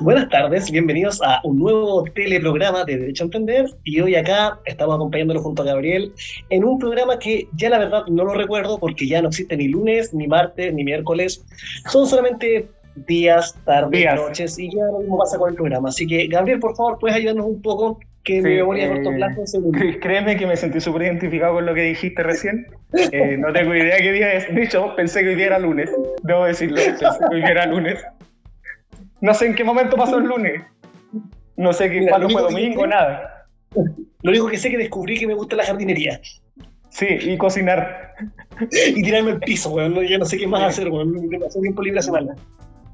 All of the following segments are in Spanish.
Buenas tardes, bienvenidos a un nuevo teleprograma de Derecho a Emprender y hoy acá estamos acompañándolo junto a Gabriel en un programa que ya la verdad no lo recuerdo porque ya no existe ni lunes, ni martes, ni miércoles, son solamente días, tardes, Díaz, noches y ya lo mismo pasa con el programa. Así que Gabriel, por favor, puedes ayudarnos un poco que sí, mi memoria a corto plazo se me... créeme que me sentí súper identificado con lo que dijiste recién. No tengo idea qué día es. De hecho, pensé que hoy día era lunes. Debo decirlo, pensé que hoy día era lunes. No sé en qué momento pasó el lunes. No sé Mira, cuándo fue domingo, nada. lo único que sé es que descubrí que me gusta la jardinería Sí, y cocinar. y tirarme al piso, weón. Ya no sé qué más Sí. hacer, weón. Demasiado tiempo libre a semana.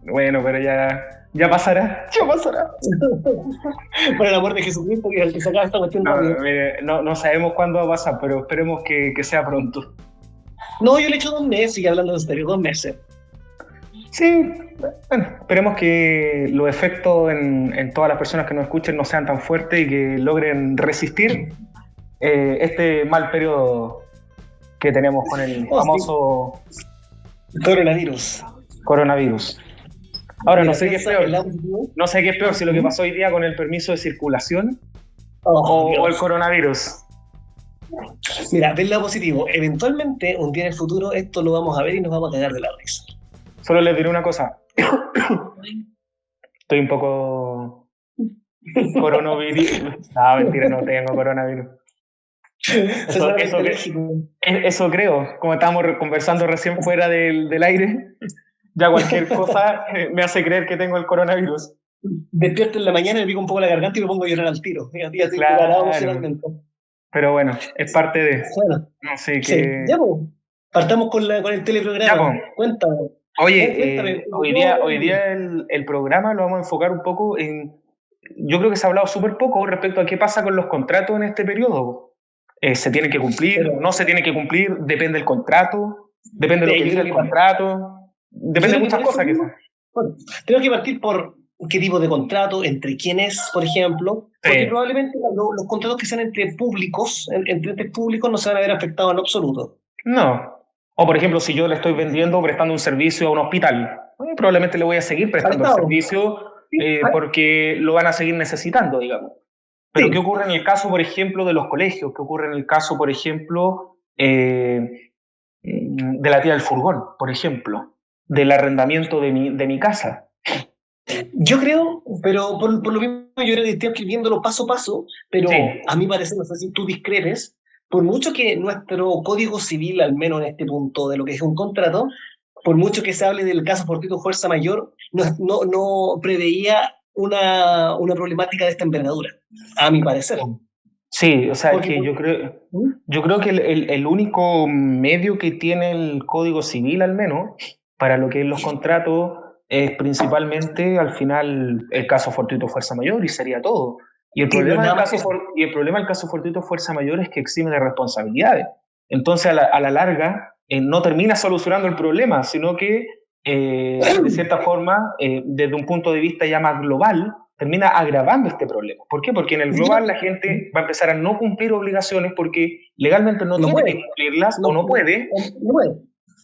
Bueno, pero ya pasará. Ya pasará. Por el amor de Jesucristo, que el que se acaba esta cuestión No, rápido. mire, no sabemos cuándo va a pasar, pero esperemos que sea pronto. No, yo le he hecho 2 meses, y hablando en serio, 2 meses. Sí, bueno, esperemos que los efectos en todas las personas que nos escuchen no sean tan fuertes y que logren resistir este mal periodo que tenemos con el Oh, sí, famoso coronavirus. coronavirus. Ahora, no Mira, sé qué es piensa el peor. lado positivo. No sé qué es peor, si lo que ¿Mm? pasó hoy día con el permiso de circulación Oh, o el Dios. coronavirus. Mira, ve el lado positivo. Eventualmente, un día en el futuro, esto lo vamos a ver y nos vamos a cagar de la risa. Solo les diré una cosa. Estoy un poco coronavirus. No, mentira, no tengo coronavirus. Eso, Solamente eso, que, alérgico. eso creo, como estábamos conversando recién fuera del aire, ya cualquier cosa me hace creer que tengo el coronavirus. Despierto en la mañana, me pico un poco la garganta y me pongo a llorar al tiro. Mira, ya estoy preparado Claro, emocionalmente. pero bueno, es parte de. Bueno, Así sí, que, ya, pues. Partamos con el ya, teleprograma. pues. Cuéntame. Oye, Cuéntame. hoy Yo, día, hoy día el programa lo vamos a enfocar un poco en. Yo creo que se ha hablado súper poco respecto a qué pasa con los contratos en este periodo. ¿Se tienen que cumplir? pero, ¿No se tienen que cumplir? ¿Depende del contrato? ¿Depende de lo que yo diga creo el que contrato? Yo Depende de creo que muchas por eso cosas, mismo, quizás. bueno, tenemos que partir por qué tipo de contrato, entre quiénes, por ejemplo, Sí, porque probablemente los contratos que sean entre públicos, entre entes públicos, no se van a ver afectados en lo absoluto. no. O por ejemplo, si yo le estoy vendiendo, prestando un servicio a un hospital, probablemente le voy a seguir prestando el ¿Afectados? servicio Sí, porque lo van a seguir necesitando, digamos. Pero ¿qué sí. ocurre en el caso, por ejemplo, de los colegios? ¿Qué ocurre en el caso, por ejemplo, de la tía del furgón, por ejemplo? Del arrendamiento de mi casa. Yo creo, pero por lo mismo yo creo que estoy escribiéndolo paso a paso, Sí, pero a mi parecer, no sé si tú discrepes, por mucho que nuestro código civil, al menos en este punto de lo que es un contrato, por mucho que se hable del caso fortuito fuerza mayor, no preveía una problemática de esta envergadura, a mi parecer. sí, o sea, es Porque, que yo porque- creo, ¿Mm? yo creo que el único medio que tiene el Código Civil, al menos, para lo que es los contratos, es principalmente, al final, el caso fortuito fuerza mayor y sería todo. Y el Sí, no es problema del nada más que caso, eso. y el problema del caso fortuito fuerza mayor es que exime de responsabilidades. Entonces, a la larga, no termina solucionando el problema, sino que, de cierta forma, desde un punto de vista ya más global, termina agravando este problema. ¿Por qué? Porque en el global la gente va a empezar a no cumplir obligaciones porque legalmente no No tiene puede, que cumplirlas o no, no puede, no puede.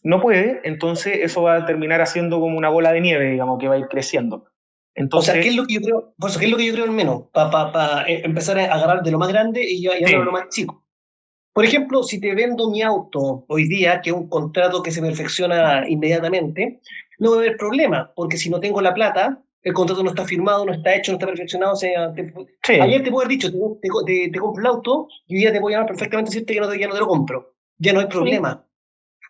no puede, entonces eso va a terminar haciendo como una bola de nieve, digamos, que va a ir creciendo. O sea, ¿qué Entonces, es lo que yo creo? Por eso, ¿qué es lo que yo creo al menos? Para empezar a agarrar de lo más grande y llevarlo a lo sí, más chico. Por ejemplo, si te vendo mi auto hoy día, que es un contrato que se perfecciona inmediatamente, no va a haber problema, porque si no tengo la plata, el contrato no está firmado, no está hecho, no está perfeccionado. O sea, ayer sí, te puedo haber dicho, te compro el auto, y hoy día te voy a llamar perfectamente y decirte que ya no te lo compro. Ya no hay sí, problema.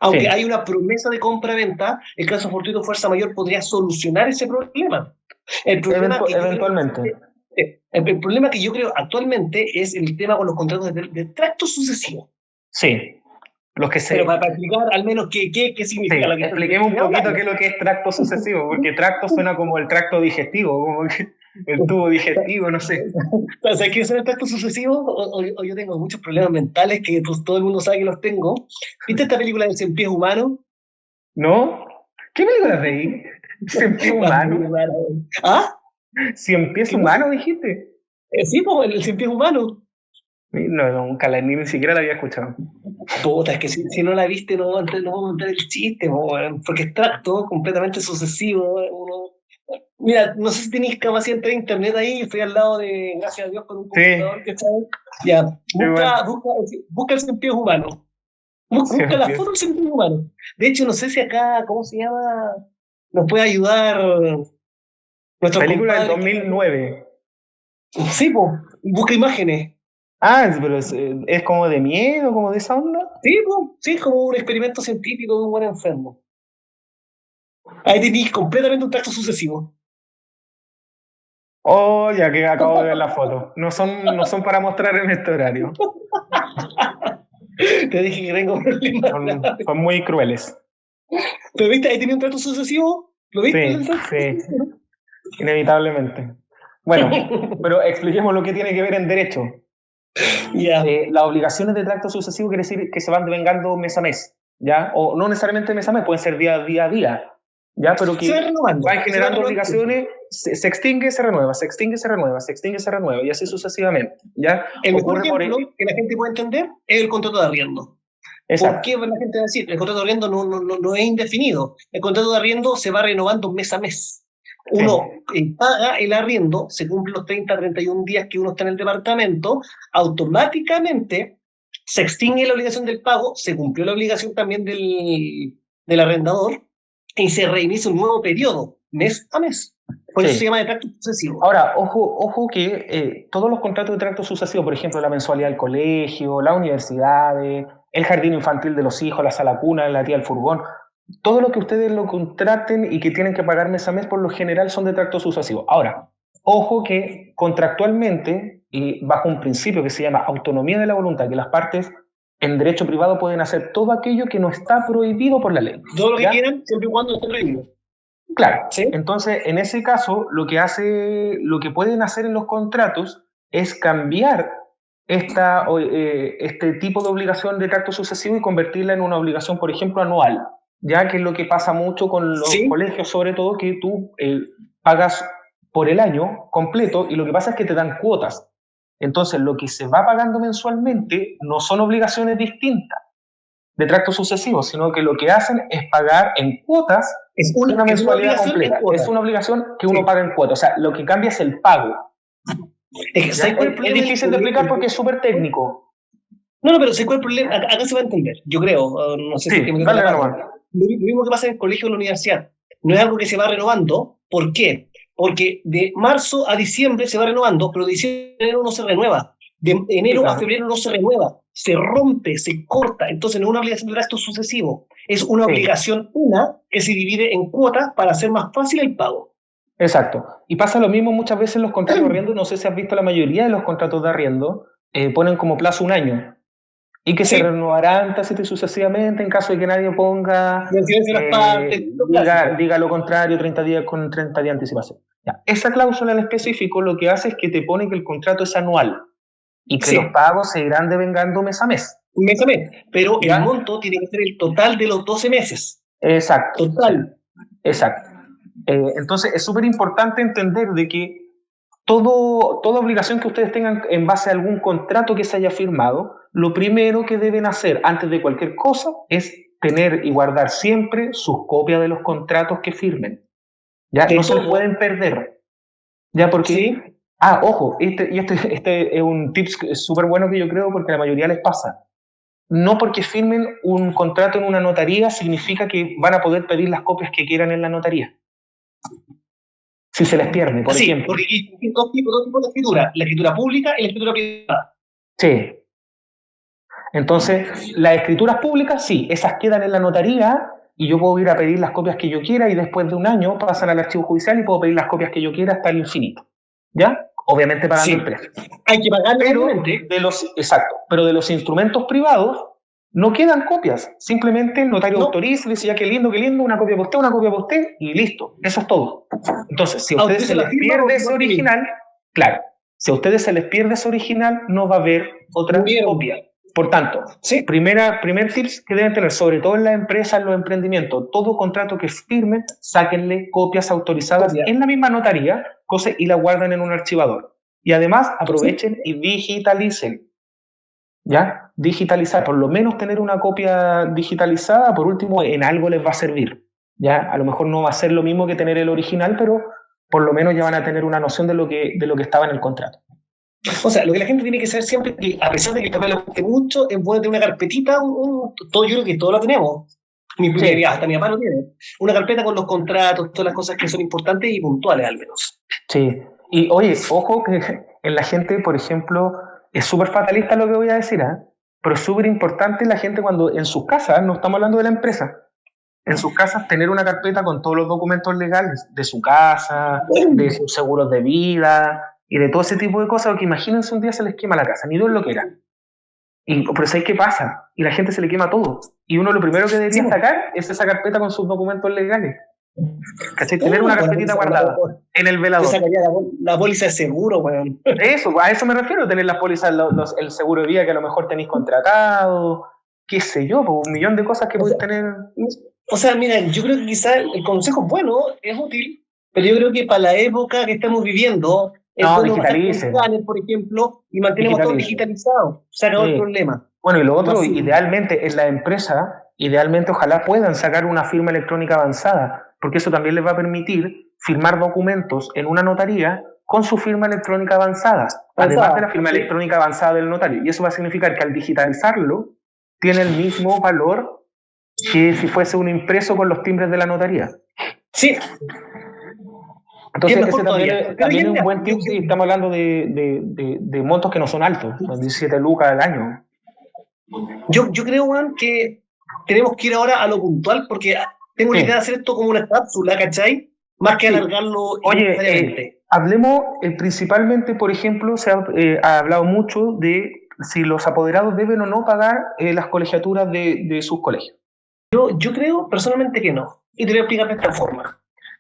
Aunque sí, hay una promesa de compra-venta, el caso fortuito fuerza mayor podría solucionar ese problema. El problema que yo creo que eventualmente, existe, el problema que yo creo actualmente es el tema con los contratos de tracto sucesivo. sí. Los que Pero se, para explicar al menos qué sí, significa lo que expliquemos un estoy poquito qué hablando. es lo que es tracto sucesivo, porque tracto suena como el tracto digestivo, como que el tubo digestivo, no sé. ¿Sabes qué es el tracto sucesivo? O yo tengo muchos problemas mentales que pues, todo el mundo sabe que los tengo. ¿Viste esta película de Cien Pies Humano? ¿No? ¿Qué película veí? ¿Cien pies humano? ¿Ah? ¿Cien pies ¿Qué cosa? humano dijiste? Sí, pues, el Cien Pies Humano. No, nunca ni siquiera la había escuchado. Puta, es que si no la viste no puedo contar el chiste, po, weón, porque es tracto completamente sucesivo. Uno... Mira, no sé si tenéis capacidad de internet ahí, estoy al lado de, gracias a Dios, con un computador que está ahí. Ya, busca el sentido humano. Busca la foto del sentido humano. De hecho, no sé si acá, ¿cómo se llama? Nos puede ayudar nuestro Película del compadre. 2009. Sí, pues, busca imágenes. Pero es como de miedo, como de esa onda. Sí, pues, sí, como un experimento científico de un buen enfermo. Ahí tenéis completamente un tracto sucesivo. Oh, ya que acabo de ver la foto. No son para mostrar en este horario. Te dije que tengo problemas. Son muy crueles. ¿Pero viste? Ahí tenía un trato sucesivo. ¿Lo viste? Sí, inevitablemente. Bueno, pero expliquemos lo que tiene que ver en derecho. Ya. Las obligaciones de tracto sucesivo quiere decir que se van devengando mes a mes, ¿ya? O no necesariamente mes a mes, pueden ser día a día, ¿ya? Pero que van generando obligaciones, se extingue, se renueva, se extingue, se renueva, se extingue, se renueva, y así sucesivamente, ¿ya? El mejor ejemplo que la gente puede entender es el contrato de arriendo. Exacto. ¿Por qué la gente va a decir? El contrato de arriendo no es indefinido. El contrato de arriendo se va renovando mes a mes. Uno paga el arriendo, se cumplen los 31 días que uno está en el departamento, automáticamente se extingue la obligación del pago, se cumplió la obligación también del arrendador y se reinicia un nuevo periodo, mes a mes. Por eso se llama de tracto sucesivo. Ahora, ojo que todos los contratos de tracto sucesivo, por ejemplo, la mensualidad del colegio, las universidades, el jardín infantil de los hijos, la sala cuna, la tía del furgón, todo lo que ustedes lo contraten y que tienen que pagar mes a mes, por lo general son de tracto sucesivo. Ahora, ojo que contractualmente, y bajo un principio que se llama autonomía de la voluntad, que las partes en derecho privado pueden hacer todo aquello que no está prohibido por la ley. Todo lo que quieran, siempre y cuando esté prohibido. Claro, ¿sí? Entonces en ese caso lo que pueden hacer en los contratos es cambiar este tipo de obligación de tracto sucesivo y convertirla en una obligación, por ejemplo, anual, ya que es lo que pasa mucho con los colegios, sobre todo, que tú pagas por el año completo y lo que pasa es que te dan cuotas. Entonces lo que se va pagando mensualmente no son obligaciones distintas de tracto sucesivo, sino que lo que hacen es pagar en cuotas una mensualidad completa. Es una obligación que uno paga en cuotas. O sea, lo que cambia es el pago. Es difícil de explicar porque es súper técnico. No, pero sé cuál es el problema. Acá se va a entender, yo creo. No sé si dale nomás. Lo mismo que pasa en el colegio o en la universidad. No es algo que se va renovando. ¿Por qué? Porque de marzo a diciembre se va renovando, pero de diciembre a enero no se renueva. De enero a febrero no se renueva, se rompe, se corta. Entonces no es una obligación de tracto sucesivo, es una obligación que se divide en cuotas para hacer más fácil el pago. Exacto. Y pasa lo mismo muchas veces en los contratos de arriendo. No sé si has visto la mayoría de los contratos de arriendo, ponen como plazo un año y que se renovarán así sucesivamente en caso de que nadie ponga diga lo contrario 30 días con 30 días de anticipación. Ya. Esa cláusula en específico lo que hace es que te pone que el contrato es anual y que los pagos se irán devengando mes a mes. Mes a mes, pero el monto tiene que ser el total de los 12 meses. Exacto. Total. Exacto. Entonces es súper importante entender de que toda obligación que ustedes tengan en base a algún contrato que se haya firmado, lo primero que deben hacer antes de cualquier cosa es tener y guardar siempre sus copias de los contratos que firmen. ¿Ya? No se les pueden perder. ¿Ya? Porque... ojo, este es un tip súper bueno que yo creo porque a la mayoría les pasa. No porque firmen un contrato en una notaría significa que van a poder pedir las copias que quieran en la notaría. Si se les pierde, por ejemplo. Porque hay dos tipos de escritura, la escritura pública y la escritura privada. Sí. Entonces, las escrituras públicas, sí, esas quedan en la notaría y yo puedo ir a pedir las copias que yo quiera y después de un año pasan al archivo judicial y puedo pedir las copias que yo quiera hasta el infinito. ¿Ya? Obviamente pagando el precio. Hay que pagarlo, pero de los instrumentos privados no quedan copias. Simplemente el notario autoriza y dice, ya qué lindo, una copia para usted, y listo. Eso es todo. Entonces, si a ustedes se les pierde ese original, claro, si a ustedes se les pierde ese original, no va a haber otra copia. Por tanto, primer tips que deben tener, sobre todo en las empresas, en los emprendimientos, todo contrato que firmen, sáquenle copias autorizadas en la misma notaría, y la guardan en un archivador. Y además, aprovechen y digitalicen. ¿Ya? Digitalizar, por lo menos tener una copia digitalizada, por último, en algo les va a servir. ¿Ya? A lo mejor no va a ser lo mismo que tener el original, pero por lo menos ya van a tener una noción de lo que estaba en el contrato. O sea, lo que la gente tiene que saber siempre es que, a pesar de que el papel le guste mucho, es bueno tener una carpetita, todo, yo creo que todos lo tenemos. Sí. Hasta mi papá lo tiene. Una carpeta con los contratos, todas las cosas que son importantes y puntuales al menos. Sí. Y oye, ojo que en la gente, por ejemplo, es súper fatalista lo que voy a decir, ¿eh? Pero es súper importante la gente cuando en sus casas, no estamos hablando de la empresa, en sus casas tener una carpeta con todos los documentos legales de su casa, de sus seguros de vida y de todo ese tipo de cosas, porque imagínense un día se les quema la casa, ni Dios lo quiera. Pero ¿sabes qué pasa? Y la gente se le quema todo. Y uno lo primero que debería sacar es esa carpeta con sus documentos legales. ¿Cachai? Tener una carpetita guardada en el velador. Yo sacaría la póliza de seguro, weón. Eso, a eso me refiero, tener las pólizas, el seguro de vida que a lo mejor tenéis contratado, qué sé yo, un millón de cosas que podéis tener. O sea, mira, yo creo que quizás el consejo es bueno, es útil, pero yo creo que para la época que estamos viviendo, es bueno digitalice. Por ejemplo, y mantenemos todo digitalizado. Se acabó el problema. Bueno, y lo otro, idealmente, en la empresa, idealmente ojalá puedan sacar una firma electrónica avanzada, porque eso también les va a permitir firmar documentos en una notaría con su firma electrónica avanzada, además de la firma electrónica avanzada del notario. Y eso va a significar que al digitalizarlo, tiene el mismo valor que si fuese un impreso con los timbres de la notaría. Sí. Entonces, ese también es un buen tip si estamos hablando de montos que no son altos, 17 lucas al año. Yo creo, Juan, que tenemos que ir ahora a lo puntual, porque tengo la idea de hacer esto como una cápsula, ¿cachai? Más que alargarlo. Oye, hablemos principalmente, por ejemplo, se ha hablado mucho de si los apoderados deben o no pagar las colegiaturas de sus colegios. Yo creo personalmente que no, y te voy a explicar de esta forma.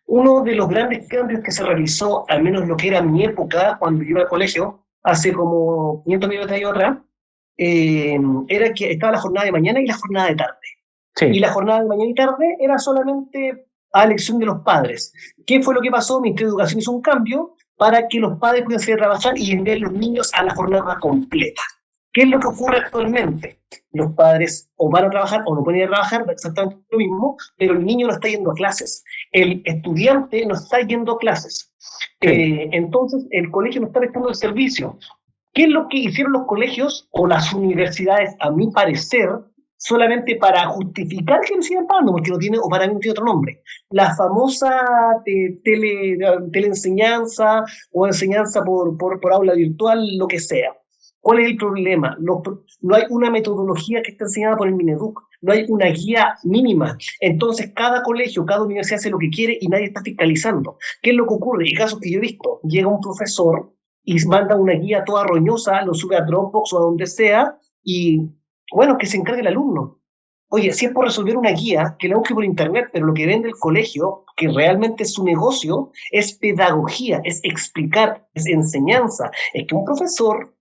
Uno de los grandes cambios que se realizó, al menos lo que era mi época, cuando yo iba al colegio, hace como 500 millones de años atrás, era que estaba la jornada de mañana y la jornada de tarde. Sí. Y la jornada de mañana y tarde era solamente a elección de los padres. ¿Qué fue lo que pasó? El Ministerio de Educación hizo un cambio para que los padres pudieran salir a trabajar y enviar a los niños a la jornada completa. ¿Qué es lo que ocurre actualmente? Los padres o van a trabajar o no pueden ir a trabajar, exactamente lo mismo, pero el niño no está yendo a clases. El estudiante no está yendo a clases. Sí. Entonces, el colegio no está prestando el servicio. ¿Qué es lo que hicieron los colegios o las universidades, a mi parecer, solamente para justificar que lo sigan pagando, porque no tiene, o para mí no tiene otro nombre? La famosa teleenseñanza o enseñanza por aula virtual, lo que sea. ¿Cuál es el problema? No hay una metodología que esté enseñada por el Mineduc, no hay una guía mínima. Entonces, cada colegio, cada universidad hace lo que quiere y nadie está fiscalizando. ¿Qué es lo que ocurre? En casos que yo he visto, llega un profesor y manda una guía toda roñosa, lo sube a Dropbox o a donde sea, y bueno, que se encargue el alumno. Oye, si es por resolver una guía, que la busque por internet, pero lo que vende el colegio, que realmente es su negocio, es pedagogía, es explicar, es enseñanza. Es que un profesor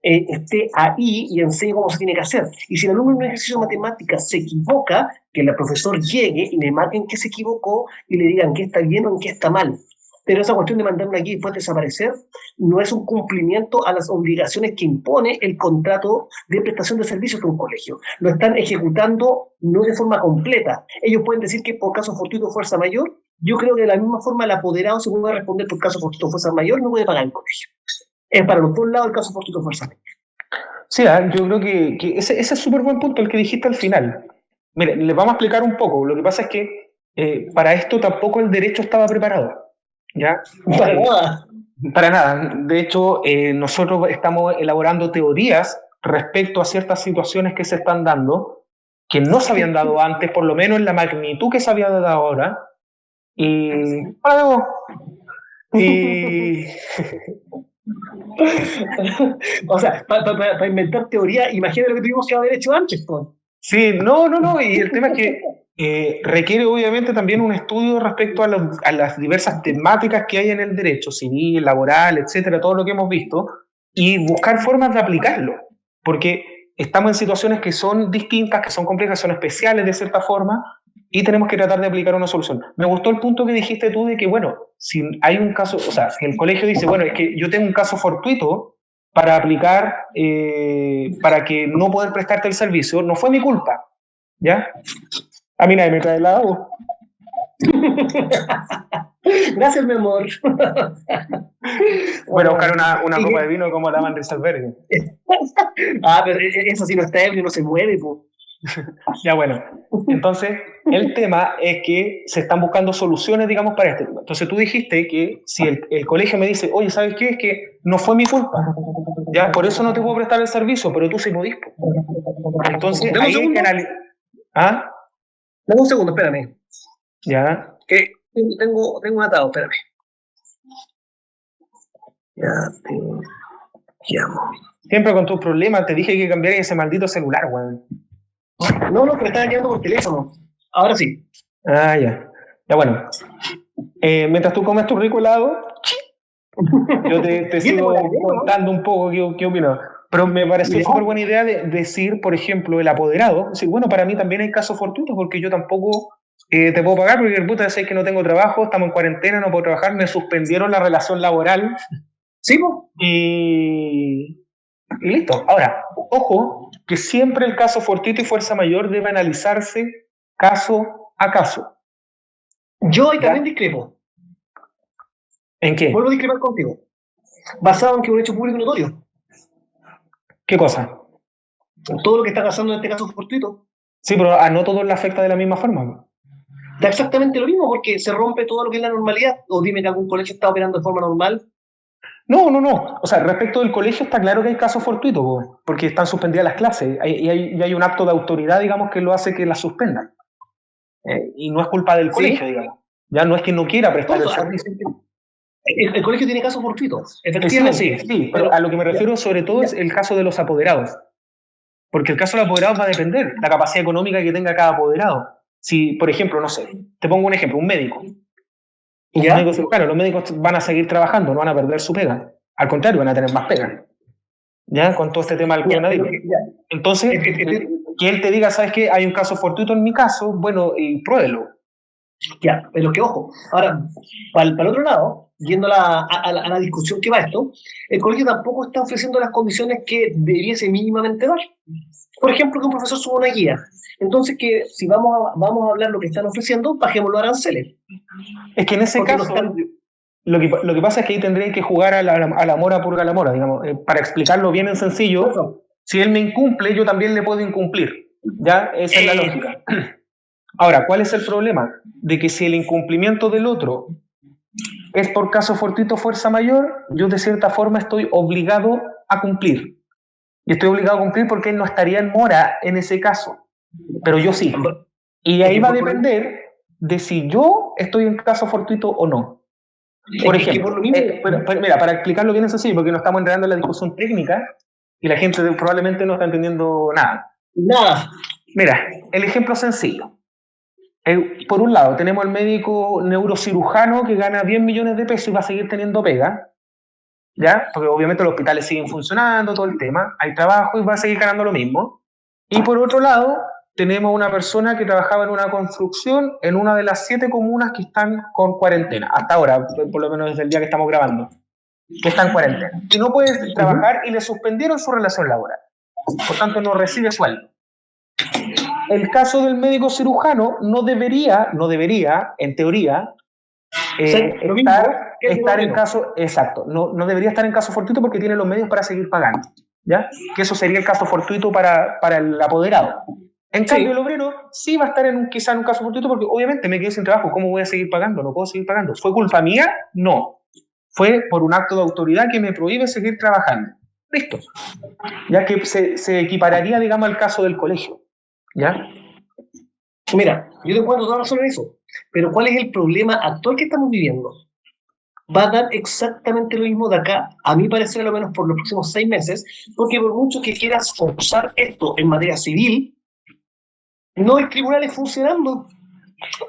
esté ahí y enseñe cómo se tiene que hacer. Y si el alumno en un ejercicio de matemáticas se equivoca, que el profesor llegue y le marquen que se equivocó y le digan qué está bien o en qué está mal. Pero esa cuestión de mandar una guía y después desaparecer no es un cumplimiento a las obligaciones que impone el contrato de prestación de servicios de un colegio. Lo están ejecutando no de forma completa. Ellos pueden decir que por caso fortuito o fuerza mayor. Yo creo que de la misma forma el apoderado se puede responder por caso fortuito o fuerza mayor, no puede pagar el colegio. Es para los dos lados el caso fortuito o fuerza mayor. Sí, yo creo que ese es súper buen punto el que dijiste al final. Mire, les vamos a explicar un poco. Lo que pasa es que para esto tampoco el derecho estaba preparado. ¿Ya? Para nada. Para nada. De hecho, nosotros estamos elaborando teorías respecto a ciertas situaciones que se están dando, que no se habían dado antes, por lo menos en la magnitud que se había dado ahora. Y... O sea, para inventar teoría, imagínate lo que tuvimos que haber hecho antes, pues. Sí, no, y el tema es que requiere obviamente también un estudio respecto a las diversas temáticas que hay en el derecho civil, laboral, etcétera, todo lo que hemos visto, y buscar formas de aplicarlo, porque estamos en situaciones que son distintas, que son complejas, son especiales de cierta forma, y tenemos que tratar de aplicar una solución. Me gustó el punto que dijiste tú de que, bueno, si hay un caso, o sea, si el colegio dice, bueno, es que yo tengo un caso fortuito para aplicar, para que no poder prestarte el servicio, no fue mi culpa, ¿ya? A mí nadie me trae el agua. Gracias, mi amor. Voy a buscar una copa de vino como la Van Rieselberg. Pero eso sí no está ebrio, no se mueve, pues. Ya, bueno. Entonces, el tema es que se están buscando soluciones, digamos, para este tema. Entonces, tú dijiste que si el colegio me dice, oye, ¿sabes qué? Es que no fue mi culpa. Ya, por eso no te puedo prestar el servicio, pero tú sí podís. Entonces, ahí hay que analizar. ¿Ah? Dame un segundo, espérame. Ya. Que tengo un atado, espérame. Ya te llamo. Siempre con tus problemas, te dije que cambiaras ese maldito celular, weón. No, que me están llamando por teléfono. Ahora sí. Ah, ya. Ya, bueno. Mientras tú comes tu rico helado, yo te sigo contando un poco qué opino. Pero me pareció súper buena idea de decir, por ejemplo, el apoderado. Sí, bueno, para mí también hay casos fortuitos porque yo tampoco te puedo pagar porque el puta sé que no tengo trabajo, estamos en cuarentena, no puedo trabajar, me suspendieron la relación laboral. Sí, pues. Y listo. Ahora, ojo, que siempre el caso fortuito y fuerza mayor debe analizarse caso a caso. Yo ahí también discrepo. ¿En qué? Vuelvo a discrepar contigo. Basado en que es un hecho público notorio. ¿Qué cosa? Todo lo que está pasando en este caso fortuito. Sí, pero a no todos le afecta de la misma forma. Da exactamente lo mismo porque se rompe todo lo que es la normalidad. O dime que algún colegio está operando de forma normal. No. O sea, respecto del colegio está claro que hay casos fortuitos, porque están suspendidas las clases y hay un acto de autoridad, digamos, que lo hace que las suspendan. Y no es culpa del colegio, digamos. Ya no es que no quiera prestar el servicio. El colegio tiene casos fortuitos, efectivamente. Sí, pero a lo que me refiero sobre todo es el caso de los apoderados. Porque el caso de los apoderados va a depender la capacidad económica que tenga cada apoderado. Si, por ejemplo, no sé, te pongo un ejemplo, un médico. Claro, los médicos van a seguir trabajando, no van a perder su pega. Al contrario, van a tener más pega. ¿Ya? Con todo este tema del coronavirus. Entonces, que él te diga, ¿sabes qué? Hay un caso fortuito en mi caso, bueno, y pruébelo. Ya, pero que ojo. Ahora, para el otro lado, yendo a la discusión que va esto, el colegio tampoco está ofreciendo las condiciones que debiese mínimamente dar. Por ejemplo, que un profesor suba una guía. Entonces, que si vamos a hablar lo que están ofreciendo, bajemos los aranceles. Es que en ese caso, lo que pasa es que ahí tendría que jugar a la mora purga la mora, digamos. Para explicarlo bien en sencillo, si él me incumple, yo también le puedo incumplir. ¿Ya? Esa es la lógica. Ahora, ¿cuál es el problema? De que si el incumplimiento del otro es por caso fortuito fuerza mayor, yo de cierta forma estoy obligado a cumplir. Y estoy obligado a cumplir porque él no estaría en mora en ese caso. Pero yo sí. Y ahí va a depender de si yo estoy en caso fortuito o no. Por ejemplo, mira, para explicarlo bien es así, porque no estamos entrando en la discusión técnica y la gente probablemente no está entendiendo nada. Nada. Mira, el ejemplo sencillo. Por un lado, tenemos el médico neurocirujano que gana 10 millones de pesos y va a seguir teniendo pega, ¿ya? Porque obviamente los hospitales siguen funcionando, todo el tema, hay trabajo y va a seguir ganando lo mismo. Y por otro lado, tenemos una persona que trabajaba en una construcción en una de las 7 comunas que están con cuarentena, hasta ahora, por lo menos desde el día que estamos grabando, que están en cuarentena. Y no puede trabajar y le suspendieron su relación laboral. Por tanto, no recibe sueldo. El caso del médico cirujano no debería, en teoría, estar en caso, exacto, no debería estar en caso fortuito porque tiene los medios para seguir pagando, ¿ya? Que eso sería el caso fortuito para el apoderado. En cambio, el obrero sí va a estar quizá en un caso fortuito porque obviamente me quedé sin trabajo, ¿cómo voy a seguir pagando? No puedo seguir pagando. ¿Fue culpa mía? No. Fue por un acto de autoridad que me prohíbe seguir trabajando. Listo. Ya que se equipararía, digamos, al caso del colegio. ¿Ya? Mira, yo te encuentro toda razón en eso, pero ¿cuál es el problema actual que estamos viviendo? Va a dar exactamente lo mismo de acá, a mi parecer, a lo menos por los próximos 6 meses, porque por mucho que quieras forzar esto en materia civil, no hay tribunales funcionando.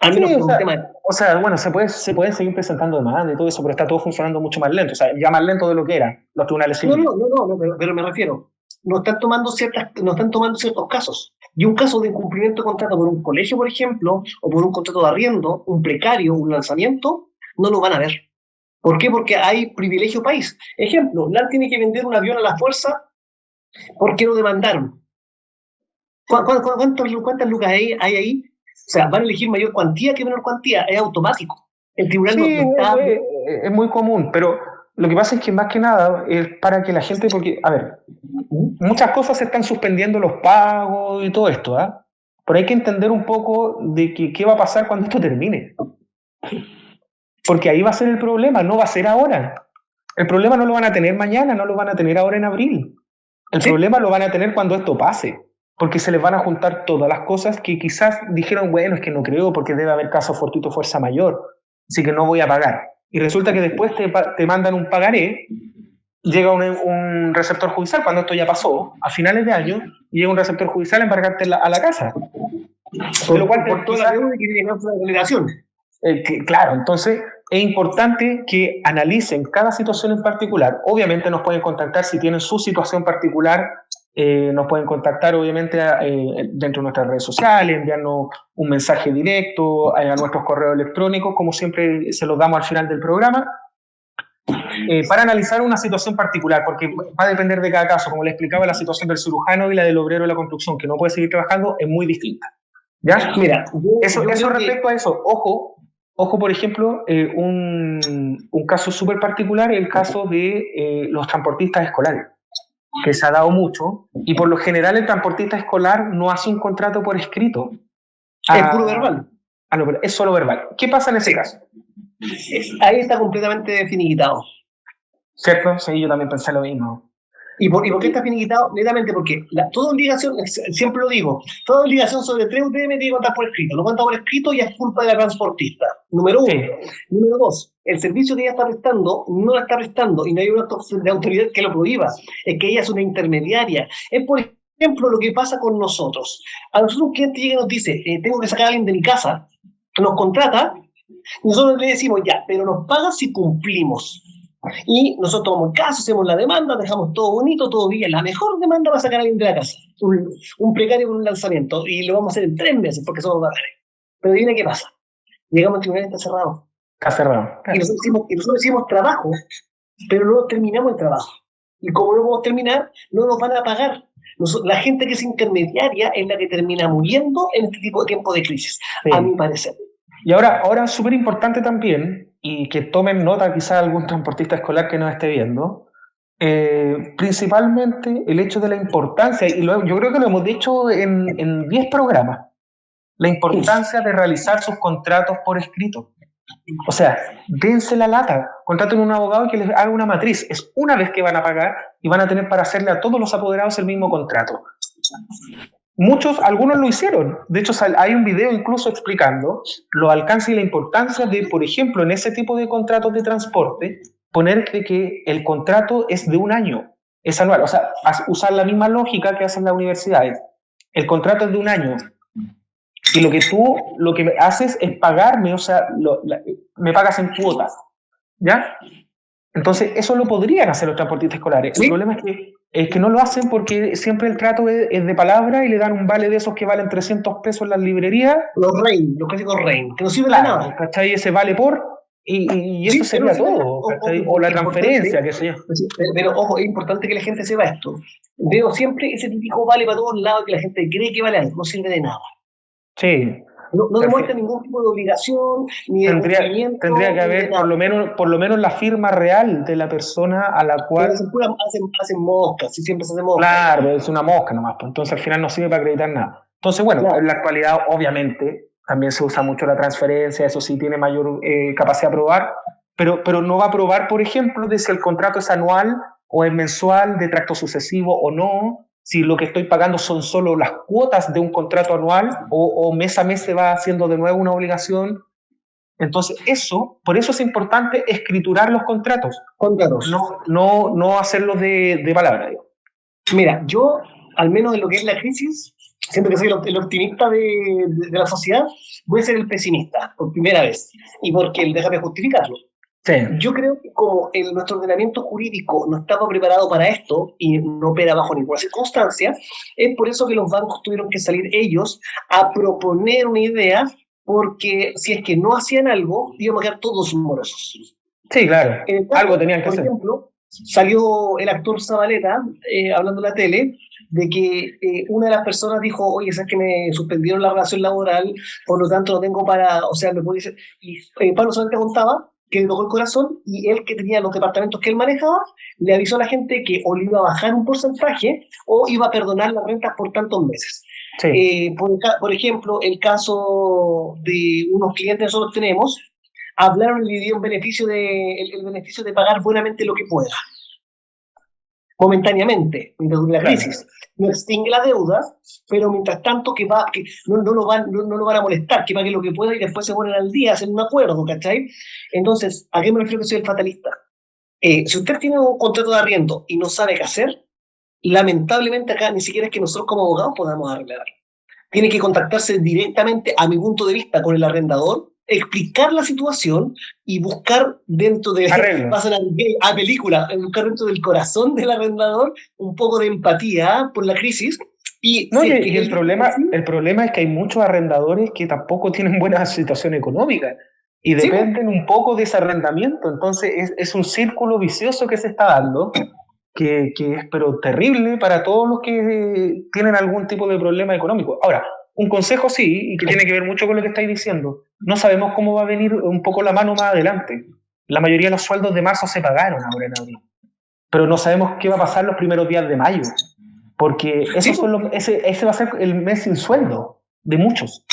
Al menos por un tema. O sea, bueno, se pueden seguir presentando demandas y todo eso, pero está todo funcionando mucho más lento, o sea, ya más lento de lo que era los tribunales civiles. No, pero me refiero, no están tomando ciertos casos. Y un caso de incumplimiento de contrato por un colegio, por ejemplo, o por un contrato de arriendo, un precario, un lanzamiento, no lo van a ver. ¿Por qué? Porque hay privilegio país. Ejemplo, LAN tiene que vender un avión a la fuerza porque lo demandaron. ¿Cuántas lucas hay ahí? O sea, van a elegir mayor cuantía que menor cuantía, es automático. El tribunal Sí, no está... es muy común, pero lo que pasa es que más que nada es para que la gente, porque, a ver, muchas cosas se están suspendiendo los pagos y todo esto, ¿ah? Pero hay que entender un poco de que qué va a pasar cuando esto termine. Porque ahí va a ser el problema, no va a ser ahora. El problema no lo van a tener mañana, no lo van a tener ahora en abril. El Sí. problema lo van a tener cuando esto pase, porque se les van a juntar todas las cosas que quizás dijeron, bueno, es que no creo porque debe haber caso fortuito fuerza mayor, así que no voy a pagar. Y resulta que después te mandan un pagaré, llega un receptor judicial, cuando esto ya pasó, a finales de año, llega un receptor judicial a embargarte a la casa. Por, lo cual, por toda la deuda que tiene causa de vulneración. Claro, entonces es importante que analicen cada situación en particular. Obviamente nos pueden contactar si tienen su situación particular, nos pueden contactar obviamente dentro de nuestras redes sociales, enviarnos un mensaje directo a nuestros correos electrónicos, como siempre se los damos al final del programa, para analizar una situación particular, porque va a depender de cada caso. Como le explicaba, la situación del cirujano y la del obrero de la construcción, que no puede seguir trabajando, es muy distinta. ¿Ya? Mira, eso respecto a eso, ojo, por ejemplo, un caso súper particular es el caso de los transportistas escolares, que se ha dado mucho, y por lo general el transportista escolar no hace un contrato por escrito. Es puro verbal. Es solo verbal. ¿Qué pasa en ese caso? Ahí está completamente finiquitado. ¿Cierto? Sí, yo también pensé lo mismo. ¿Y por qué está finiquitado? Netamente porque toda obligación, siempre lo digo, toda obligación sobre 3 UTM tiene que contar por escrito. Lo cuenta por escrito y es culpa de la transportista. Número 1. Sí. Número 2, el servicio que ella está prestando no la está prestando y no hay una de autoridad que lo prohíba. Es que ella es una intermediaria. Es, por ejemplo, lo que pasa con nosotros. A nosotros un cliente llega y nos dice, tengo que sacar a alguien de mi casa, nos contrata, y nosotros le decimos, ya, pero nos pagas si cumplimos. Y nosotros tomamos caso, hacemos la demanda, dejamos todo bonito, todo bien. La mejor demanda va a sacar a alguien de la casa. Un precario con un lanzamiento. Y lo vamos a hacer en 3 meses porque somos bacanes. Pero dime qué pasa. Llegamos al tribunal y está cerrado. Está cerrado. Y nosotros hicimos trabajo, pero no terminamos el trabajo. Y como no podemos terminar, no nos van a pagar. La gente que es intermediaria es la que termina muriendo en este tipo de tiempo de crisis, sí, a mi parecer. Y ahora súper importante también, y que tomen nota quizás algún transportista escolar que nos esté viendo, principalmente el hecho de la importancia, y yo creo que lo hemos dicho en 10 programas, la importancia de realizar sus contratos por escrito. O sea, dense la lata, contraten un abogado que les haga una matriz. Es una vez que van a pagar y van a tener para hacerle a todos los apoderados el mismo contrato. Algunos lo hicieron. De hecho, hay un video incluso explicando los alcances y la importancia de, por ejemplo, en ese tipo de contratos de transporte, poner que el contrato es de 1 año, es anual. O sea, usar la misma lógica que hacen las universidades. El contrato es de 1 año. Y lo que haces es pagarme, o sea, me pagas en cuotas. ¿Ya? Entonces, eso lo podrían hacer los transportistas escolares. ¿Sí? El problema es que no lo hacen porque siempre el trato es de palabra y le dan un vale de esos que valen 300 pesos en las librerías. Los clásicos REIN, que no sirven de nada. ¿Cachai? Ese vale por, y eso sí, sería todo. O la transferencia, qué sé yo. Pero ojo, es importante que la gente sepa esto. Veo siempre ese típico vale para todos lados que la gente cree que vale algo, no sirve de nada. Sí. No demuestra ningún tipo de obligación, ni de cumplimiento. Tendría que haber por lo menos la firma real de la persona a la cual... Pero hacen moscas, si siempre se hace mosca. Claro, es una mosca nomás, pues entonces al final no sirve para acreditar nada. Entonces, bueno, claro, en la actualidad obviamente también se usa mucho la transferencia, eso sí tiene mayor capacidad de aprobar, pero no va a aprobar, por ejemplo, de si el contrato es anual o es mensual, de tracto sucesivo o no, si lo que estoy pagando son solo las cuotas de un contrato anual o mes a mes se va haciendo de nuevo una obligación. Entonces, por eso es importante escriturar los contratos. No hacerlos de palabra. Digo. Mira, yo, al menos en lo que es la crisis, siento que soy el optimista de la sociedad, voy a ser el pesimista, por primera vez. ¿Y por qué? Déjame justificarlo. Sí. Yo creo que como nuestro ordenamiento jurídico no estaba preparado para esto y no opera bajo ninguna circunstancia, es por eso que los bancos tuvieron que salir ellos a proponer una idea, porque si es que no hacían algo, íbamos a quedar todos morosos. Sí, claro. Algo tenían que hacer. Por ejemplo, salió el actor Zabaleta hablando en la tele de que una de las personas dijo, oye, sabes que me suspendieron la relación laboral, por lo tanto no tengo para, o sea, me puede decir, y Pablo Zabaleta contaba que le tocó el corazón y él que tenía los departamentos que él manejaba, le avisó a la gente que o le iba a bajar un porcentaje o iba a perdonar las rentas por tantos meses. Sí. Por ejemplo, el caso de unos clientes que nosotros tenemos, hablaron y le dieron el beneficio de pagar buenamente lo que pueda, momentáneamente, mientras dure la crisis. Claro. No extingue la deuda, pero mientras tanto que no lo van a molestar, que pague lo que pueda y después se ponen al día, hacen un acuerdo, ¿cachai? Entonces, ¿a qué me refiero que soy el fatalista? Si usted tiene un contrato de arriendo y no sabe qué hacer, lamentablemente acá ni siquiera es que nosotros como abogados podamos arreglar. Tiene que contactarse directamente, a mi punto de vista, con el arrendador, explicar la situación y buscar dentro de, pasan a película, buscar dentro del corazón del arrendador un poco de empatía por la crisis. Y, no, y el problema es que hay muchos arrendadores que tampoco tienen buena situación económica y dependen un poco de ese arrendamiento. Entonces es un círculo vicioso que se está dando, que es pero terrible para todos los que tienen algún tipo de problema económico. Ahora, un consejo sí, y que tiene que ver mucho con lo que estáis diciendo. No sabemos cómo va a venir un poco la mano más adelante. La mayoría de los sueldos de marzo se pagaron ahora en abril, pero no sabemos qué va a pasar los primeros días de mayo, porque ese va a ser el mes sin sueldo de muchos.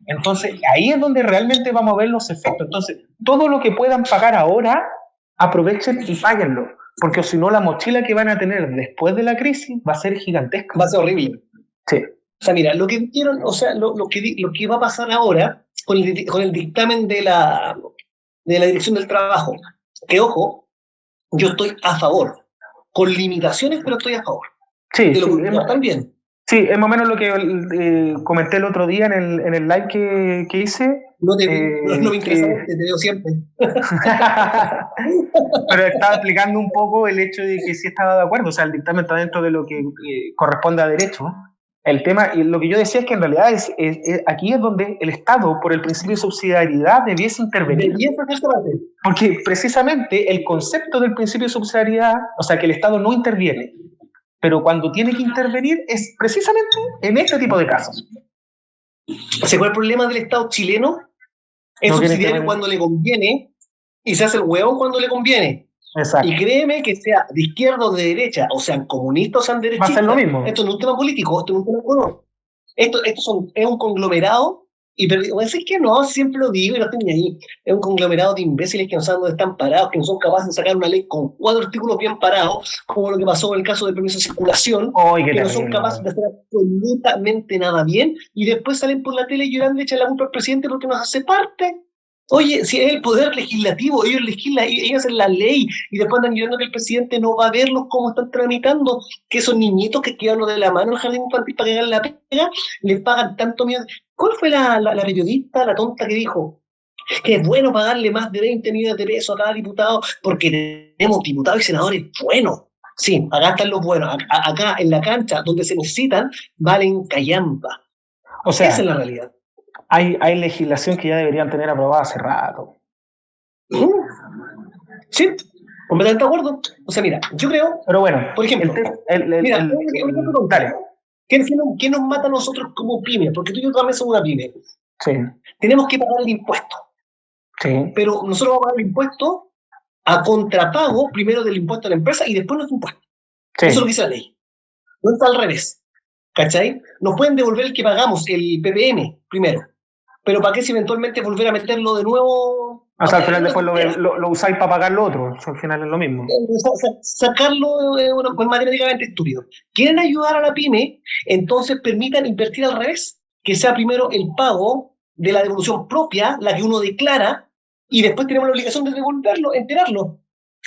Entonces, ahí es donde realmente vamos a ver los efectos. Entonces, todo lo que puedan pagar ahora, aprovechen y páguenlo, porque si no, la mochila que van a tener después de la crisis va a ser gigantesca. Va a ser horrible. Sí. O sea, mira, lo que vieron, o sea, lo que va a pasar ahora con el dictamen de la Dirección del Trabajo, que ojo, yo estoy a favor, con limitaciones, pero estoy a favor. Sí, de lo también. Sí, es más o menos lo que comenté el otro día en el live que hice. No me interesa, te veo siempre. Pero estaba explicando un poco el hecho de que sí estaba de acuerdo, o sea, el dictamen está dentro de lo que corresponde a derecho. El tema, y lo que yo decía es que en realidad aquí es donde el Estado, por el principio de subsidiariedad, debiese intervenir. Porque precisamente el concepto del principio de subsidiariedad, o sea, que el Estado no interviene, pero cuando tiene que intervenir es precisamente en este tipo de casos. ¿Cuál es el problema del Estado chileno? Es subsidiario cuando le conviene y se hace el huevón cuando le conviene. Exacto. Y créeme que sea de izquierda o de derecha, o sean comunistas o sean derechistas, va a ser lo mismo. Esto no es un tema político, esto no es un tema económico. Es un conglomerado, y es que no, siempre lo digo y no estoy ni ahí. Es un conglomerado de imbéciles que no saben dónde están parados, que no son capaces de sacar una ley con 4 artículos bien parados, como lo que pasó en el caso del permiso de circulación, que no son capaces de hacer absolutamente nada bien, y después salen por la tele llorando y echan la culpa al presidente porque nos hace parte. Oye, si es el poder legislativo, ellos legislan, ellos hacen la ley y después andan llorando que el presidente no va a verlos cómo están tramitando, que esos niñitos que quedan de la mano en el jardín infantil para que hagan la pega, les pagan tanto miedo. ¿Cuál fue la periodista, la tonta que dijo que es bueno pagarle más de 20 millones de pesos a cada diputado porque tenemos diputados y senadores buenos? Sí, acá están los buenos. Acá en la cancha donde se necesitan, valen callampa. O sea, esa es la realidad. Hay legislación que ya deberían tener aprobada hace rato. Sí, completamente de acuerdo. O sea, mira, yo creo. Pero bueno, por ejemplo, dale. ¿Qué nos mata a nosotros como pyme? Porque tú y yo también somos una pyme. Sí. Tenemos que pagar el impuesto. Sí. Pero nosotros vamos a pagar el impuesto a contrapago, primero del impuesto a la empresa y después nuestro impuesto. Sí. Eso es lo que dice la ley. No está al revés. ¿Cachai? Nos pueden devolver el que pagamos, el PPM, primero. Pero ¿para qué si eventualmente volver a meterlo de nuevo? O sea, al final después lo usáis para pagar lo otro. Al final es lo mismo. Sacarlo es matemáticamente estúpido. ¿Quieren ayudar a la pyme? Entonces permitan invertir al revés. Que sea primero el pago de la devolución propia, la que uno declara, y después tenemos la obligación de devolverlo, enterarlo.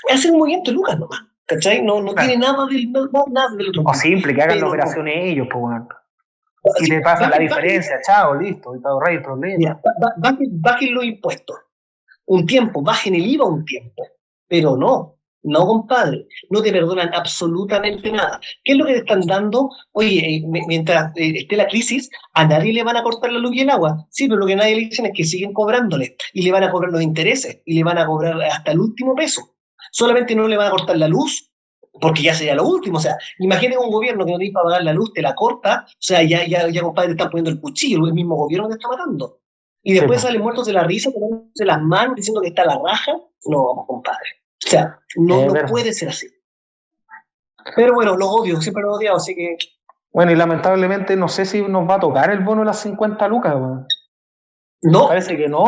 Hacer un movimiento de lucas nomás. ¿Cachai? No claro. Tiene nada del otro. O simple, que hagan la operación ellos, pues bueno. Y te pasan la diferencia, chao, listo, y te ahorráis el problema. Bajen los impuestos. Un tiempo, bajen el IVA un tiempo. Pero no, compadre. No te perdonan absolutamente nada. ¿Qué es lo que te están dando? Oye, mientras esté la crisis, a nadie le van a cortar la luz y el agua. Sí, pero lo que nadie le dicen es que siguen cobrándole. Y le van a cobrar los intereses. Y le van a cobrar hasta el último peso. Solamente no le van a cortar la luz, porque ya sería lo último. O sea, imagínate un gobierno que no tiene para pagar la luz, te la corta, o sea, ya compadre, te están poniendo el cuchillo, el mismo gobierno te está matando. Y después salen muertos de la risa, tomándose las manos, diciendo que está la raja. No, compadre. O sea, no puede ser así. Pero bueno, los odio, siempre los he odiado, así que... Bueno, y lamentablemente no sé si nos va a tocar el bono de las 50 lucas, weón. No. Parece que no.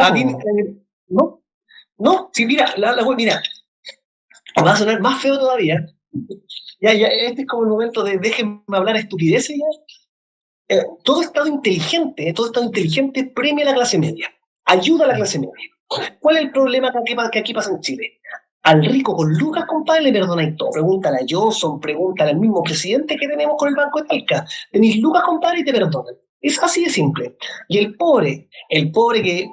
No, sí, mira, mira, va a sonar más feo todavía. Ya, este es como el momento de déjenme hablar estupideces ya. Todo Estado inteligente premia a la clase media, ayuda a la clase media. ¿Cuál es el problema que aquí pasa en Chile? Al rico con lucas, compadre, le perdonáis todo. Pregúntale a Johnson, pregúntale al mismo presidente que tenemos con el Banco de Talca. Tenéis lucas, compadre, y te perdonan. Es así de simple. Y el pobre que,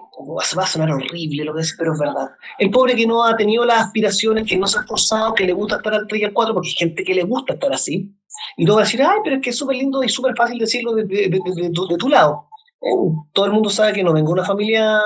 va a sonar horrible lo que es, pero es verdad. El pobre que no ha tenido las aspiraciones, que no se ha esforzado, que le gusta estar al 3 y al 4, porque hay gente que le gusta estar así. Y tú vas a decir, ay, pero es que es súper lindo y súper fácil decirlo de tu lado. Todo el mundo sabe que no vengo de una familia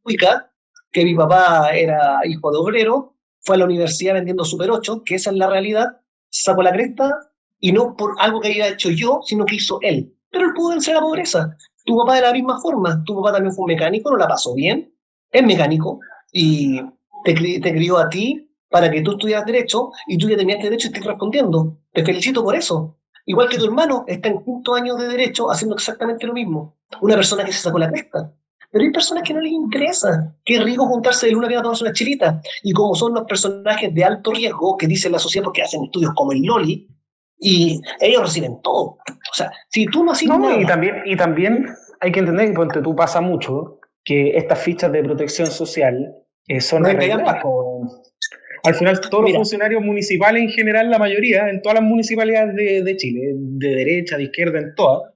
rica, que mi papá era hijo de obrero, fue a la universidad vendiendo Super 8, que esa es la realidad, sacó la cresta, y no por algo que haya hecho yo, sino que hizo él. Pero él pudo vencer la pobreza. Tu papá de la misma forma, tu papá también fue un mecánico, no la pasó bien, es mecánico, y te crió a ti para que tú estudiaras Derecho, y tú ya tenías Derecho y estás respondiendo. Te felicito por eso. Igual que tu hermano está en 5º año de Derecho haciendo exactamente lo mismo. Una persona que se sacó la cresta. Pero hay personas que no les interesa. Qué rico juntarse de luna a tomarse una chilita. Y como son los personajes de alto riesgo que dice la sociedad porque hacen estudios como el Loli, y ellos reciben todo. O sea, si tú no haces nada... Y también hay que entender que ponte tú pasa mucho que estas fichas de protección social son arregladas. Al final, todos los funcionarios municipales en general, la mayoría, en todas las municipalidades de Chile, de derecha, de izquierda, en todas,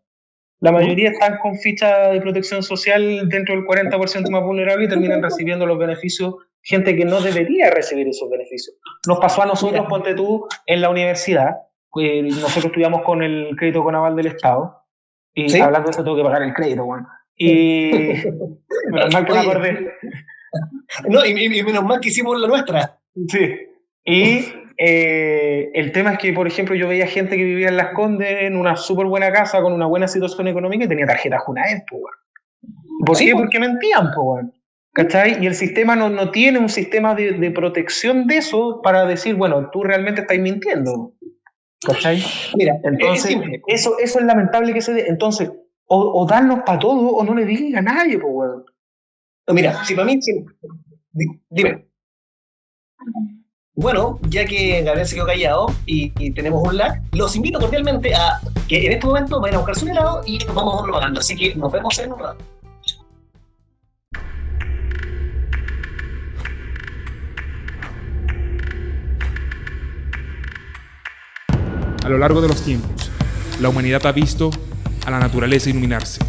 la mayoría están con ficha de protección social dentro del 40% más vulnerable y terminan recibiendo los beneficios gente que no debería recibir esos beneficios. Nos pasó a nosotros, ponte tú, en la universidad, nosotros estudiamos con el crédito con aval del Estado, y ¿sí? Hablando de eso tengo que pagar el crédito, bueno. Y menos mal que me acordé. No, y menos mal que hicimos la nuestra. Sí. Y el tema es que, por ejemplo, yo veía gente que vivía en Las Condes en una súper buena casa con una buena situación económica y tenía tarjeta Junaed, po, weón. ¿Por qué? Porque mentían, po, weón. ¿Cachai? Y el sistema no tiene un sistema de protección de eso para decir, bueno, tú realmente estás mintiendo. ¿Cachai? Mira, entonces, eso es lamentable que se dé. Entonces, o darnos para todo o no le digan a nadie, pues, weón. Mira, si para mí... Dime. Bueno, ya que Gabriel se quedó callado y tenemos un lag, los invito cordialmente a que en este momento vayan a buscarse un helado y nos vamos propagando. Así que nos vemos en un rato. A lo largo de los tiempos, la humanidad ha visto a la naturaleza iluminarse.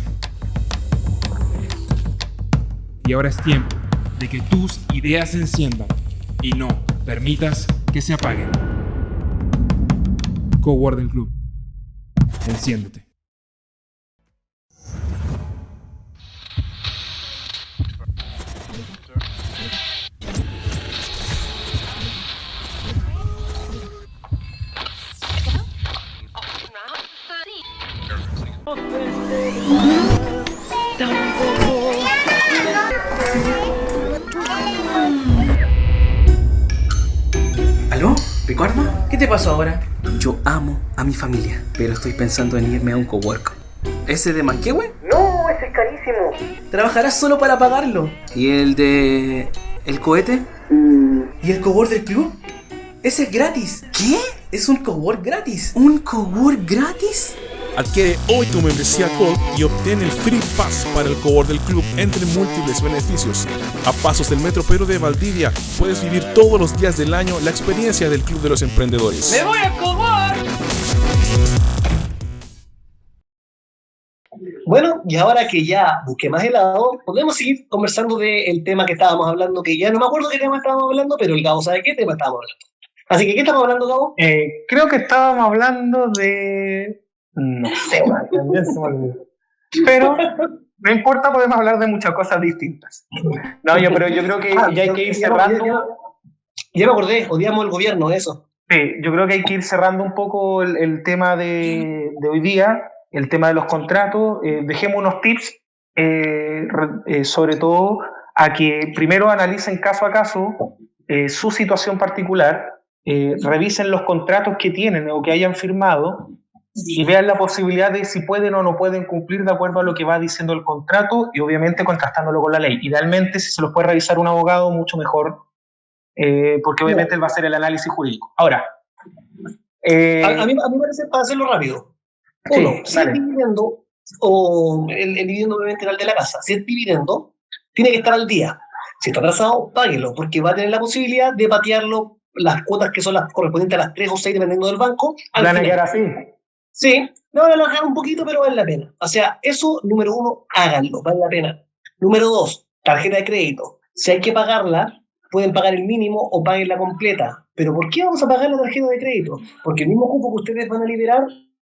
Y ahora es tiempo de que tus ideas se enciendan y no permitas que se apaguen. Coworking Club. Enciéndete. ¿Aló? ¿Ricardo? ¿Qué te pasó ahora? Yo amo a mi familia, pero estoy pensando en irme a un cowork. ¿Ese de Manquehue? No, ese es carísimo. Trabajarás solo para pagarlo. ¿Y el de... el cohete? ¿Y el cowork del club? Ese es gratis. ¿Qué? Es un cowork gratis. ¿Un cowork gratis? Adquiere hoy tu membresía Gold y obtén el Free Pass para el cowork del club entre múltiples beneficios. A pasos del Metro Pedro de Valdivia, puedes vivir todos los días del año la experiencia del Club de los Emprendedores. ¡Me voy a cowork! Bueno, y ahora que ya busqué más helado, podemos seguir conversando del tema que estábamos hablando, que ya no me acuerdo qué tema estábamos hablando, pero el Gabo sabe qué tema estábamos hablando. Así que, ¿qué estamos hablando, Gabo? Creo que estábamos hablando de... No sé, también se me olvidó. Pero no importa, podemos hablar de muchas cosas distintas. No, pero yo creo que ya hay que ir cerrando. Ya me acordé, odiamos el gobierno, eso. Sí, yo creo que hay que ir cerrando un poco el tema de hoy día, el tema de los contratos. Dejemos unos tips, sobre todo a que primero analicen caso a caso su situación particular, revisen los contratos que tienen o que hayan firmado y vean la posibilidad de si pueden o no pueden cumplir de acuerdo a lo que va diciendo el contrato y obviamente contrastándolo con la ley. Idealmente, si se los puede revisar un abogado, mucho mejor, porque obviamente él va a hacer el análisis jurídico. Ahora, a mí me parece, para hacerlo rápido. Uno, sí, si es dividendo, o el dividendo obviamente era el de la casa, si es dividendo, tiene que estar al día. Si está atrasado, páguelo, porque va a tener la posibilidad de patearlo las cuotas que son las correspondientes a las 3 o 6, dependiendo del banco. ¿Van a quedar así? Sí, no van a bajar un poquito, pero vale la pena. O sea, eso, número 1, háganlo, vale la pena. Número 2, tarjeta de crédito. Si hay que pagarla, pueden pagar el mínimo o paguen la completa. ¿Pero por qué vamos a pagar la tarjeta de crédito? Porque el mismo cupo que ustedes van a liberar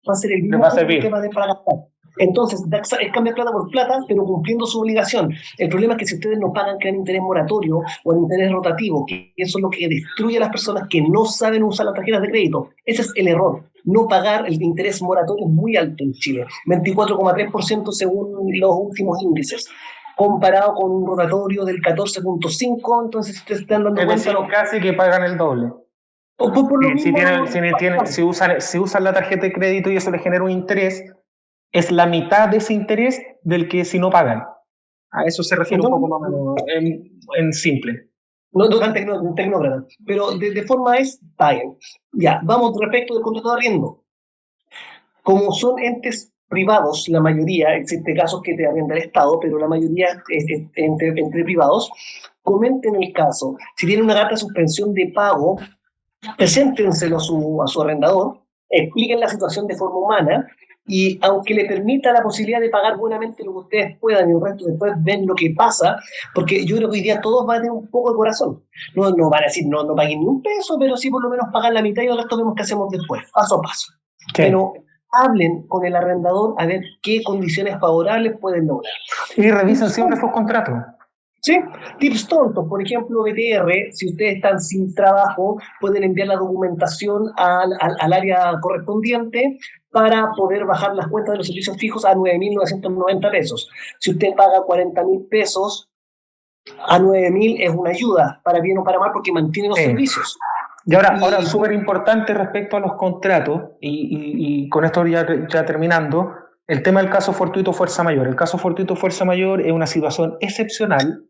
va a ser el mismo cupo que van a para gastar. Entonces, es cambiar plata por plata, pero cumpliendo su obligación. El problema es que si ustedes no pagan, crean interés moratorio o el interés rotativo, que eso es lo que destruye a las personas que no saben usar las tarjetas de crédito. Ese es el error. No pagar el interés moratorio es muy alto en Chile, 24,3% según los últimos índices, comparado con un rotatorio del 14,5%, entonces ustedes están dando cuenta. Casi que pagan el doble. Si usan la tarjeta de crédito y eso les genera un interés, es la mitad de ese interés del que si no pagan. A eso se refiere un poco más o menos en simple. No tan tecnócrata, pero de forma es paguen. Ya, vamos respecto del contrato de arriendo. Como son entes privados, la mayoría, existe casos que te arrienda el Estado, pero la mayoría es entre privados, comenten el caso. Si tienen una carta de suspensión de pago, preséntenselo a su arrendador, expliquen la situación de forma humana, y aunque le permita la posibilidad de pagar buenamente lo que ustedes puedan y el resto después ven lo que pasa, porque yo creo que hoy día todos van a tener un poco de corazón. No van a decir no paguen ni un peso, pero sí por lo menos pagan la mitad y el resto vemos qué hacemos después, paso a paso. Sí. Pero hablen con el arrendador a ver qué condiciones favorables pueden lograr. Y revisen siempre sus contratos. Sí, tips tontos, por ejemplo, BTR, si ustedes están sin trabajo, pueden enviar la documentación al área correspondiente para poder bajar las cuentas de los servicios fijos a 9.990 pesos. Si usted paga 40.000 pesos, a 9.000 es una ayuda, para bien o para mal, porque mantiene los servicios. Y ahora súper importante respecto a los contratos, y con esto ya terminando, el tema del caso fortuito fuerza mayor. El caso fortuito fuerza mayor es una situación excepcional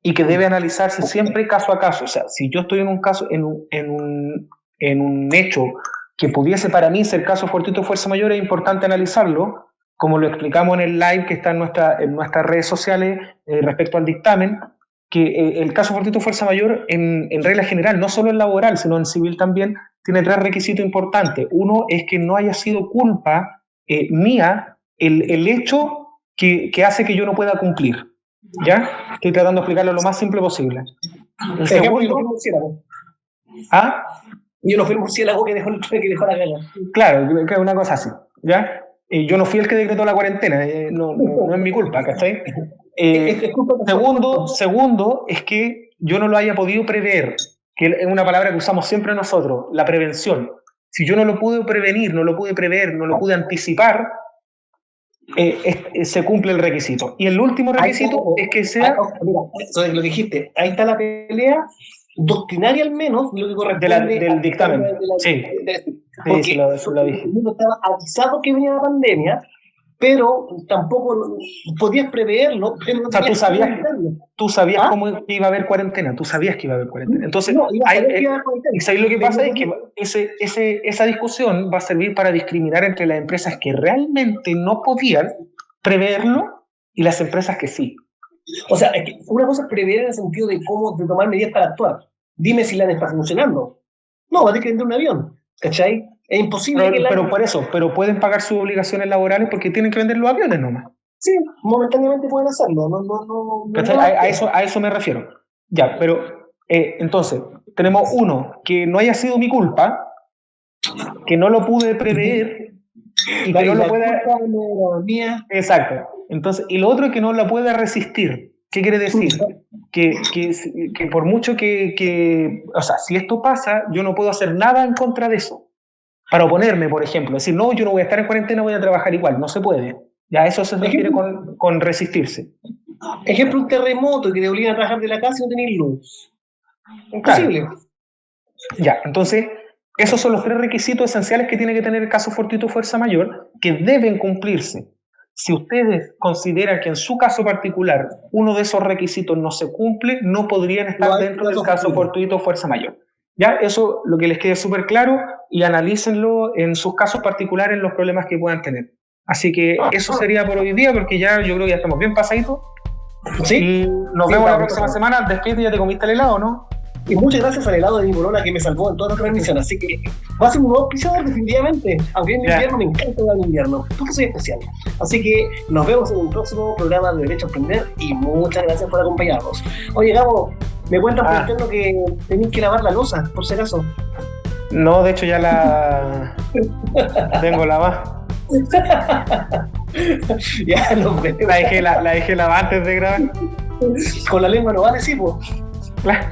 y que debe analizarse siempre caso a caso. O sea, si yo estoy en un caso, en un hecho que pudiese para mí ser caso fortuito fuerza mayor, es importante analizarlo, como lo explicamos en el live que está en nuestras redes sociales respecto al dictamen, que el caso fortuito fuerza mayor en regla general, no solo en laboral, sino en civil también, tiene 3 requisitos importantes. Uno es que no haya sido culpa mía el hecho que hace que yo no pueda cumplir. ¿Ya? Estoy tratando de explicarlo lo más simple posible. El segundo, yo no fui el murciélago que dejó la caga. Claro, que es una cosa así. ¿Ya? Yo no fui el que decretó la cuarentena, no es mi culpa, ¿cachai? Segundo es que yo no lo haya podido prever, que es una palabra que usamos siempre nosotros, la prevención. Si yo no lo pude prevenir, no lo pude prever, no lo pude anticipar, se cumple el requisito. Y el último requisito es que sea... Mira, eso es lo que dijiste. Ahí está la pelea doctrinaria al menos, lo que corresponde del dictamen. Porque sí, lo dije. El mundo estaba avisado que venía la pandemia, pero tampoco podías preverlo. Pero o sea, tú sabías cómo iba a haber cuarentena, tú sabías que iba a haber cuarentena. Entonces, y lo que pasa es que esa discusión va a servir para discriminar entre las empresas que realmente no podían preverlo y las empresas que sí. O sea, es que una cosa es prever en el sentido de tomar medidas para actuar. Dime si la está funcionando. No, va a tener que vender un avión, ¿cachai? Es imposible pero pueden pagar sus obligaciones laborales porque tienen que vender los aviones nomás. Sí, momentáneamente pueden hacerlo. A eso me refiero. Ya, pero entonces, tenemos uno, que no haya sido mi culpa, que no lo pude prever y que no lo pueda... Exacto. Entonces, y lo otro es que no la pueda resistir. ¿Qué quiere decir? Que por mucho o sea, si esto pasa, yo no puedo hacer nada en contra de eso. Para oponerme, por ejemplo. Decir, no, yo no voy a estar en cuarentena, voy a trabajar igual. No se puede. Ya eso se refiere con resistirse. Ejemplo, un terremoto que te obliga a trabajar de la casa y no tener luz. Imposible. Claro. Ya, entonces, esos son los 3 requisitos esenciales que tiene que tener el caso fortuito fuerza mayor, que deben cumplirse. Si ustedes consideran que en su caso particular uno de esos requisitos no se cumple, no podrían estar dentro del caso fortuito fuerza mayor. Ya, eso lo que les quede súper claro y analícenlo en sus casos particulares, en los problemas que puedan tener. Así que eso sería por hoy día, porque ya yo creo que ya estamos bien pasaditos. ¿Sí? Y nos vemos la próxima semana. Despide, ya te comiste el helado, ¿no? Y muchas gracias al helado de mi polola que me salvó en toda la transmisión. Así que va a ser un nuevo auspiciador definitivamente. Aunque en invierno me encanta el invierno, porque soy especial. Así que nos vemos en un próximo programa de Derecho a Aprender y muchas gracias por acompañarnos. Oye, Gabo, me cuentan por interno que tenéis que lavar la loza, por si acaso. No, de hecho ya la tengo lavada. Ya lo veo. La dejé lavada antes de grabar. Con la lengua no vale, sí, pues. Claro.